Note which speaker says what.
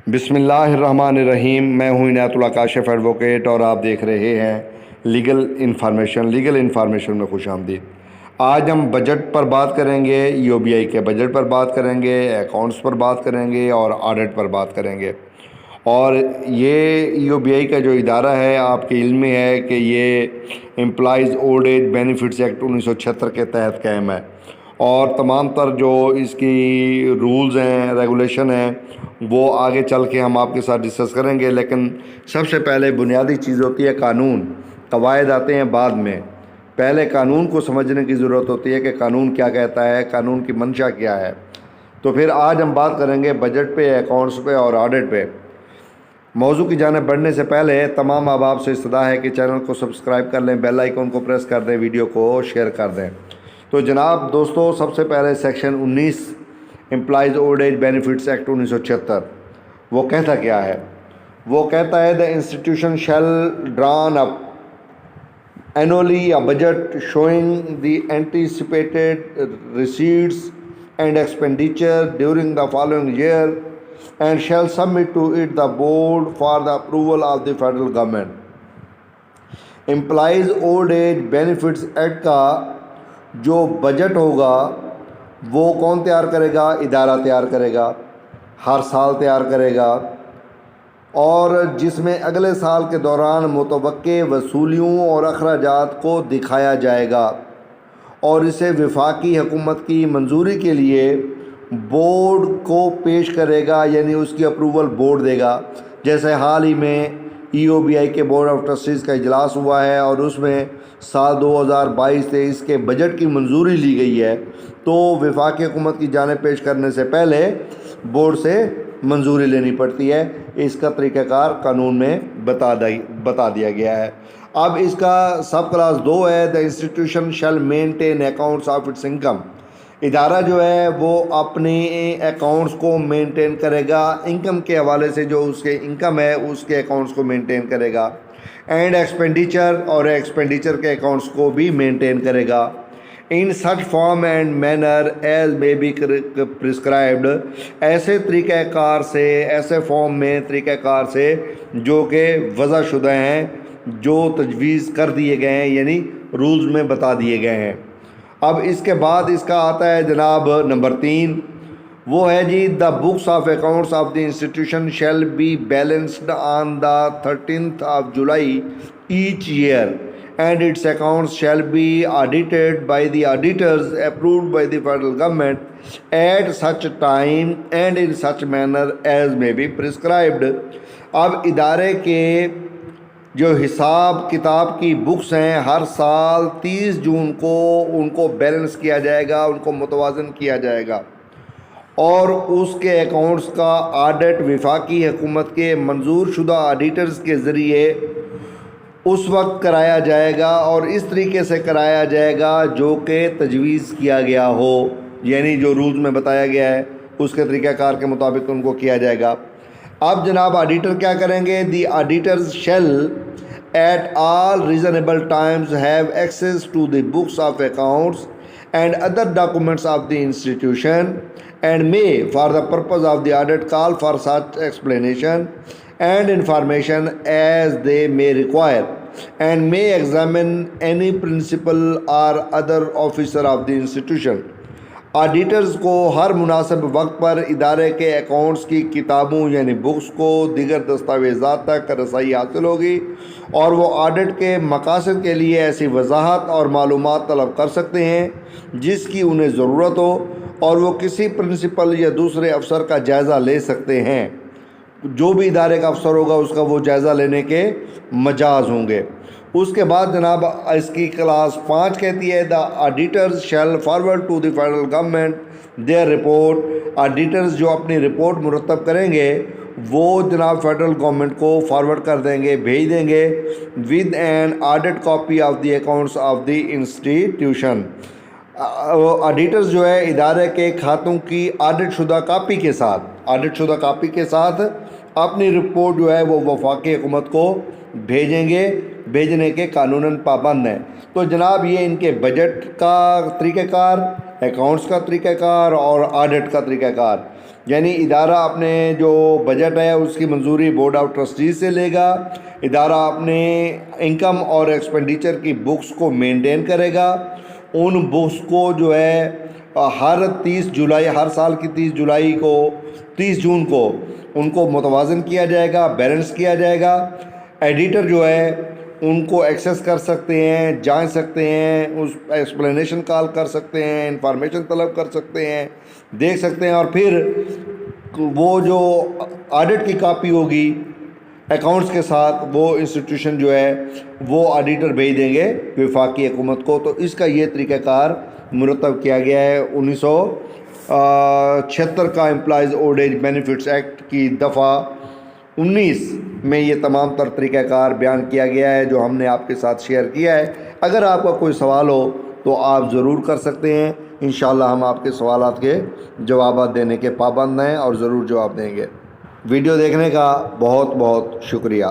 Speaker 1: بسم اللہ الرحمن الرحیم۔ میں ہوں عنایت اللہ کاشف ایڈوکیٹ اور آپ دیکھ رہے ہیں لیگل انفارمیشن میں خوش آمدید۔ آج ہم بجٹ پر بات کریں گے، EOBI کے بجٹ پر بات کریں گے، اکاؤنٹس پر بات کریں گے اور آڈٹ پر بات کریں گے۔ اور یہ EOBI کا جو ادارہ ہے، آپ کے علم میں ہے کہ یہ employees old age benefits act 1976 کے تحت قائم ہے، اور تمام تر جو اس کی رولز ہیں، ریگولیشن ہیں، وہ آگے چل کے ہم آپ کے ساتھ ڈسکس کریں گے۔ لیکن سب سے پہلے بنیادی چیز ہوتی ہے قانون، قواعد آتے ہیں بعد میں۔ پہلے قانون کو سمجھنے کی ضرورت ہوتی ہے کہ قانون کیا کہتا ہے، قانون کی منشا کیا ہے۔ تو پھر آج ہم بات کریں گے بجٹ پہ، اکاؤنٹس پہ اور آڈٹ پہ۔ موضوع کی جانب بڑھنے سے پہلے تمام احباب سے استدعا ہے کہ چینل کو سبسکرائب کر لیں، بیل آئیکن کو پریس کر دیں، ویڈیو کو شیئر کر دیں۔ تو جناب دوستو، سب سے پہلے section 19 employees old age benefits act 1976 وہ کہتا کیا ہے؟ وہ کہتا ہے the institution shall drawn up annually a budget showing the anticipated receipts and expenditure during the following year and shall submit to it the board for the approval of the federal government. Employees Old Age Benefits Act کا جو budget ہوگا وہ کون تیار کرے گا؟ ادارہ تیار کرے گا، ہر سال تیار کرے گا، اور جس میں اگلے سال کے دوران متوقع وصولیوں اور اخراجات کو دکھایا جائے گا، اور اسے وفاقی حکومت کی منظوری کے لیے بورڈ کو پیش کرے گا، یعنی اس کی اپروول بورڈ دے گا۔ جیسے حال ہی میں EOBI کے بورڈ آف ٹرسٹیز کا اجلاس ہوا ہے اور اس میں سال 2022-23 کے بجٹ کی منظوری لی گئی ہے، تو وفاقی حکومت کی جانب پیش کرنے سے پہلے بورڈ سے منظوری لینی پڑتی ہے۔ اس کا طریقہ کار قانون میں بتا دیا گیا ہے۔ اب اس کا سب کلاس 2 ہے، the institution shell maintain accounts of its income. ادارہ جو ہے وہ اپنی اکاؤنٹس کو مینٹین کرے گا، انکم کے حوالے سے جو اس کے انکم ہے اس کے اکاؤنٹس کو مینٹین کرے گا، اینڈ ایکسپینڈیچر، اور ایکسپینڈیچر کے اکاؤنٹس کو بھی مینٹین کرے گا۔ In such form and manner as may be prescribed, ایسے طریقہ کار سے، ایسے فارم میں، طریقہ کار سے جو کہ وضع شدہ ہیں، جو تجویز کر دیے گئے ہیں، یعنی رولز میں بتا دیے گئے ہیں۔ اب اس کے بعد اس کا آتا ہے جناب نمبر 3، وہ ہے جی the books of accounts of the institution shall be balanced on the 13th of July each year and its accounts shall be audited by the auditors approved by the federal government at such time and in such manner as may be prescribed۔ اب ادارے کے جو حساب کتاب کی books ہیں، ہر سال 30 جون کو ان کو بیلنس کیا جائے گا، ان کو متوازن کیا جائے گا، اور اس کے اکاؤنٹس کا آڈٹ وفاقی حکومت کے منظور شدہ آڈیٹرز کے ذریعے اس وقت کرایا جائے گا، اور اس طریقے سے کرایا جائے گا جو کہ تجویز کیا گیا ہو، یعنی جو رولز میں بتایا گیا ہے اس کے طریقہ کار کے مطابق ان کو کیا جائے گا۔ اب جناب آڈیٹر کیا کریں گے؟ The auditors shall at all reasonable times have access to the books of accounts and other documents of the institution and may for the purpose of the audit call for such explanation and information as they may require and may examine any principal or other officer of the institution۔ Auditors کو ہر مناسب وقت پر ادارے کے accounts کی کتابوں یعنی books کو دیگر دستاویزات تک رسائی حاصل ہوگی، اور وہ آڈٹ کے مقاصد کے لیے ایسی وضاحت اور معلومات طلب کر سکتے ہیں جس کی انہیں ضرورت ہو، اور وہ کسی پرنسپل یا دوسرے افسر کا جائزہ لے سکتے ہیں۔ جو بھی ادارے کا افسر ہوگا اس کا وہ جائزہ لینے کے مجاز ہوں گے۔ اس کے بعد جناب اس کی کلاس 5 کہتی ہے the auditors shall forward to the federal government their report. Auditors جو اپنی رپورٹ مرتب کریں گے وہ جناب فیڈرل گورنمنٹ کو فارورڈ کر دیں گے، بھیج دیں گے، with N audit copy of the accounts of the institution. Auditors جو ہے ادارے کے کھاتوں کی آڈٹ شدہ کاپی کے ساتھ اپنی رپورٹ جو ہے وہ وفاقی حکومت کو بھیجیں گے، بھیجنے کے قانوناً پابند ہیں۔ تو جناب یہ ان کے بجٹ کا طریقہ کار، اکاؤنٹس کا طریقہ کار اور آڈٹ کا طریقہ کار۔ یعنی ادارہ اپنے جو بجٹ ہے اس کی منظوری بورڈ آف ٹرسٹیز سے لے گا، ادارہ اپنے انکم اور ایکسپینڈیچر کی بکس کو مینٹین کرے گا، ان بکس کو جو ہے ہر 30 جولائی، ہر سال کی 30 جون کو ان کو متوازن کیا جائے گا، بیلنس کیا جائے گا۔ ایڈیٹر جو ہے ان کو ایکسیس کر سکتے ہیں، جانچ سکتے ہیں، اس ایکسپلینیشن کال کر سکتے ہیں، انفارمیشن طلب کر سکتے ہیں، دیکھ سکتے ہیں، اور پھر وہ جو آڈٹ کی کاپی ہوگی اکاؤنٹس کے ساتھ وہ انسٹیٹیوشن جو ہے وہ آڈیٹر بھیج دیں گے وفاقی حکومت کو۔ تو اس کا یہ طریقہ کار مرتب کیا گیا ہے 1976 کا employees old age benefits act کی دفعہ 19 میں یہ تمام تر طریقہ کار بیان کیا گیا ہے جو ہم نے آپ کے ساتھ شیئر کیا ہے۔ اگر آپ کا کوئی سوال ہو تو آپ ضرور کر سکتے ہیں، انشاءاللہ ہم آپ کے سوالات کے جوابات دینے کے پابند ہیں اور ضرور جواب دیں گے۔ ویڈیو دیکھنے کا بہت بہت شکریہ۔